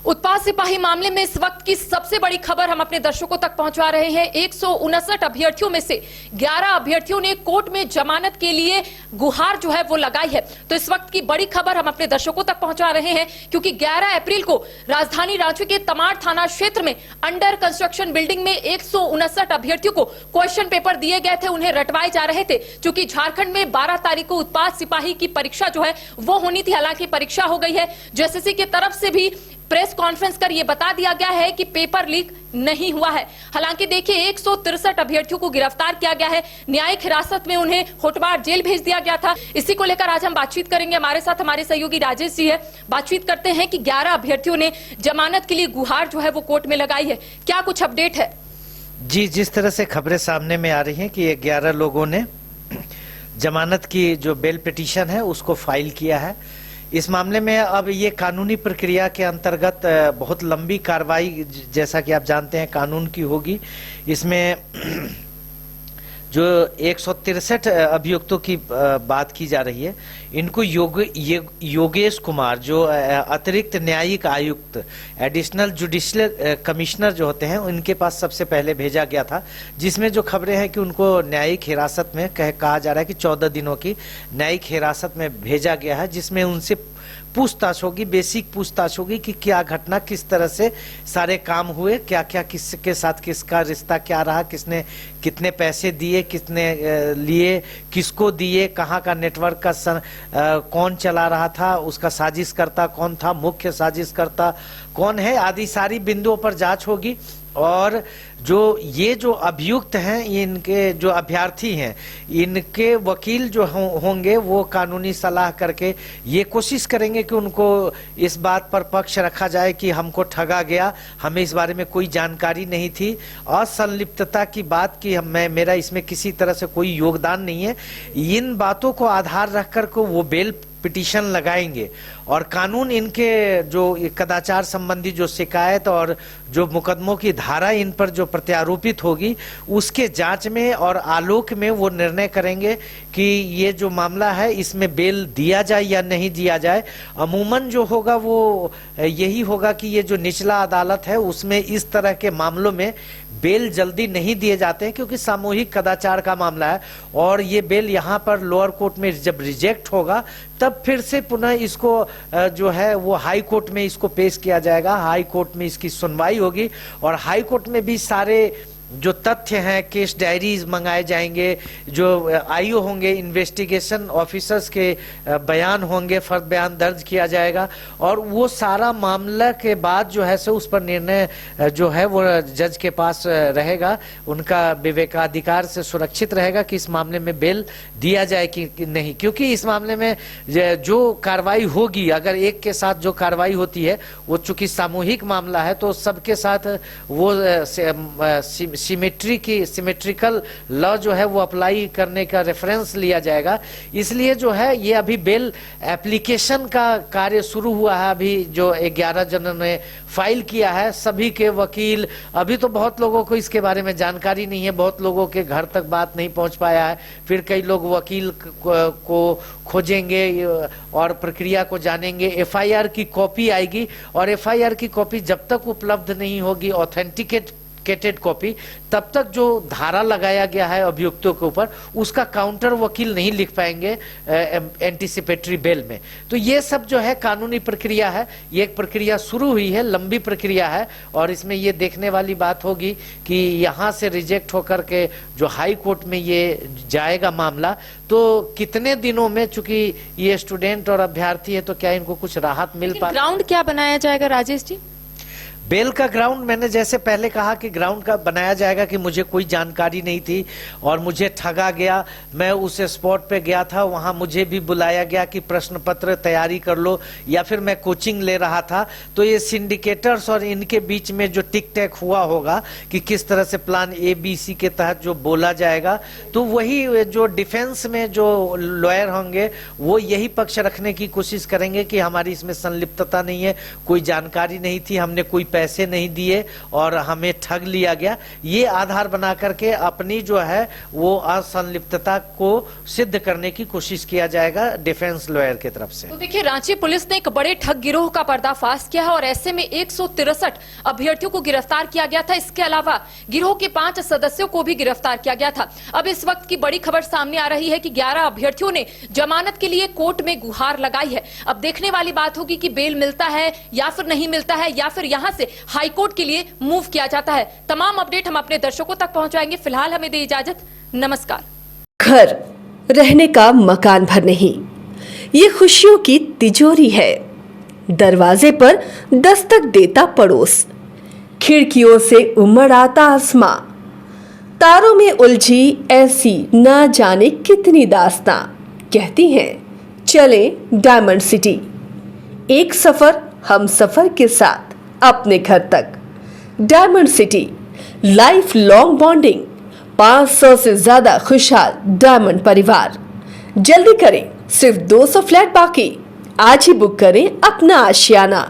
उत्पाद सिपाही मामले में इस वक्त की सबसे बड़ी खबर हम अपने दर्शकों तक पहुंचा रहे हैं। 159 अभ्यर्थियों में से 11 अभ्यर्थियों ने कोर्ट में जमानत के लिए गुहार जो है वो लगाई है। तो इस वक्त की बड़ी खबर हम अपने दर्शकों तक पहुंचा रहे हैं क्योंकि 11 अप्रैल को राजधानी रांची के तमाड़ थाना क्षेत्र में अंडर कंस्ट्रक्शन बिल्डिंग में 159 अभ्यर्थियों को क्वेश्चन पेपर दिए गए थे, उन्हें रटवाए जा रहे थे। क्योंकि झारखंड में 12 तारीख को उत्पाद सिपाही की परीक्षा जो है वो होनी थी, हालांकि परीक्षा हो गई है। जेएसएससी की तरफ से भी प्रेस कॉन्फ्रेंस कर यह बता दिया गया है कि पेपर लीक नहीं हुआ है। हालांकि देखिए 163 अभ्यर्थियों को गिरफ्तार किया गया है, न्यायिक हिरासत में उन्हें होटवार जेल भेज दिया गया था। इसी को लेकर आज हम बातचीत करेंगे। हमारे साथ हमारे सहयोगी राजेश जी है। बातचीत करते हैं कि 11 अभ्यर्थियों ने जमानत के लिए गुहार जो है वो कोर्ट में लगाई है, क्या कुछ अपडेट है? जी, जिस तरह से खबरें सामने में आ रही हैं कि 11 लोगों ने जमानत की जो बेल पिटीशन है उसको फाइल किया है। इस मामले में अब ये कानूनी प्रक्रिया के अंतर्गत बहुत लंबी कार्रवाई, जैसा कि आप जानते हैं, कानून की होगी। इसमें जो 163 अभियुक्तों की बात की जा रही है, इनको योगेश कुमार जो अतिरिक्त न्यायिक आयुक्त, एडिशनल जुडिशियल कमिश्नर जो होते हैं, उनके पास सबसे पहले भेजा गया था, जिसमें जो खबरें हैं कि उनको न्यायिक हिरासत में कहा जा रहा है कि 14 दिनों की न्यायिक हिरासत में भेजा गया है, जिसमें उनसे पूछताछ होगी, बेसिक पूछताछ होगी कि क्या घटना, किस तरह से सारे काम हुए, क्या क्या किसके साथ किसका रिश्ता क्या रहा, किसने कितने पैसे दिए, कितने लिए, किसको दिए, कहाँ का नेटवर्क का कौन चला रहा था, उसका साजिशकर्ता कौन था, मुख्य साजिशकर्ता कौन है, आदि सारी बिंदुओं पर जांच होगी। और ये जो अभियुक्त हैं, इनके जो अभ्यर्थी हैं, इनके वकील जो होंगे वो कानूनी सलाह करके ये कोशिश करेंगे कि उनको इस बात पर पक्ष रखा जाए कि हमको ठगा गया, हमें इस बारे में कोई जानकारी नहीं थी, असंलिप्तता की बात कि मेरा इसमें किसी तरह से कोई योगदान नहीं है। इन बातों को आधार रखकर को वो बेल पिटीशन लगाएंगे और कानून इनके जो कदाचार संबंधी जो शिकायत और जो मुकदमों की धारा इन पर जो प्रत्यारोपित होगी, उसके जांच में और आलोक में वो निर्णय करेंगे कि ये जो मामला है इसमें बेल दिया जाए या नहीं दिया जाए। अमूमन जो होगा वो यही होगा कि ये जो निचला अदालत है उसमें इस तरह के मामलों में बेल जल्दी नहीं दिए जाते हैं, क्योंकि सामूहिक कदाचार का मामला है और ये बेल यहाँ पर लोअर कोर्ट में जब रिजेक्ट होगा तब फिर से पुनः इसको जो है वो हाई कोर्ट में इसको पेश किया जाएगा। हाई कोर्ट में इसकी सुनवाई होगी और हाई कोर्ट में भी सारे जो तथ्य हैं, केस डायरीज मंगाए जाएंगे, जो आईओ होंगे, इन्वेस्टिगेशन ऑफिसर्स के बयान होंगे, फर्द बयान दर्ज किया जाएगा और वो सारा मामला के बाद जो है सो उस पर निर्णय जो है वो जज के पास रहेगा। उनका विवेकाधिकार से सुरक्षित रहेगा कि इस मामले में बेल दिया जाए कि नहीं, क्योंकि इस मामले में जो कार्रवाई होगी, अगर एक के साथ जो कार्रवाई होती है वो चूंकि सामूहिक मामला है तो सबके साथ वो सिमेट्रिकल लॉ जो है वो अप्लाई करने का रेफरेंस लिया जाएगा। इसलिए जो है ये अभी बेल एप्लीकेशन का कार्य शुरू हुआ है। अभी जो 11 जनों ने फाइल किया है, सभी के वकील, अभी तो बहुत लोगों को इसके बारे में जानकारी नहीं है, बहुत लोगों के घर तक बात नहीं पहुंच पाया है। फिर कई लोग वकील को खोजेंगे और प्रक्रिया को जानेंगे। एफआईआर की कॉपी आएगी और एफआईआर की कॉपी जब तक उपलब्ध नहीं होगी, ऑथेंटिकेटेड कॉपी, तब तक जो धारा लगाया गया है अभियुक्तों के ऊपर उसका काउंटर वकील नहीं लिख पाएंगे एंटीसिपेटरी बेल में। तो ये सब जो है कानूनी प्रक्रिया है, ये एक प्रक्रिया शुरू हुई है, लंबी प्रक्रिया है और इसमें ये देखने वाली बात होगी कि यहाँ से रिजेक्ट होकर के जो हाई कोर्ट में ये जाएगा मामला, तो कितने दिनों में, चूंकि ये स्टूडेंट और अभ्यर्थी है तो क्या इनको कुछ राहत मिल पाए। ग्राउंड क्या बनाया जाएगा राजेश जी? बेल का ग्राउंड मैंने जैसे पहले कहा कि ग्राउंड का बनाया जाएगा कि मुझे कोई जानकारी नहीं थी और मुझे ठगा गया। मैं उस स्पॉट पे गया था, वहां मुझे भी बुलाया गया कि प्रश्न पत्र तैयारी कर लो, या फिर मैं कोचिंग ले रहा था। तो ये सिंडिकेटर्स और इनके बीच में जो टिक टैक हुआ होगा कि किस तरह से प्लान ABC के तहत जो बोला जाएगा, तो वही जो डिफेंस में जो लॉयर होंगे वो यही पक्ष रखने की कोशिश करेंगे कि हमारी इसमें संलिप्तता नहीं है, कोई जानकारी नहीं थी, हमने कोई पैसे नहीं दिए और हमें ठग लिया गया, ये आधार बना करके अपनी जो है वो असंलिप्तता को सिद्ध करने की कोशिश किया जाएगा डिफेंस लॉयर की तरफ से। तो देखिए, रांची पुलिस ने एक बड़े ठग गिरोह का पर्दाफाश किया है और ऐसे में 163 अभ्यर्थियों को गिरफ्तार किया गया था। इसके अलावा गिरोह के 5 सदस्यों को भी गिरफ्तार किया गया था। अब इस वक्त की बड़ी खबर सामने आ रही है कि 11 अभ्यर्थियों ने जमानत के लिए कोर्ट में गुहार लगाई है। अब देखने वाली बात होगी कि बेल मिलता है या फिर नहीं मिलता है, या फिर यहां से हाईकोर्ट के लिए मूव किया जाता है। तमाम अपडेट हम अपने दर्शकों तक पहुंचाएंगे। फिलहाल हमें दे इजाजत, नमस्कार। घर रहने का मकान भर नहीं, ये खुशियों की तिजोरी है। दरवाजे पर दस्तक देता पड़ोस, खिड़कियों से उमड़ आता आसमां, तारों में उलझी ऐसी न जाने कितनी दास्तां। कहती हैं चले डायमंड सिटी, एक सफर हम सफर के साथ अपने घर तक। Diamond city, life long bonding, 500 से ज्यादा खुशहाल डायमंड परिवार। जल्दी करें, सिर्फ 200 फ्लैट बाकी। आज ही बुक करें अपना आशियाना।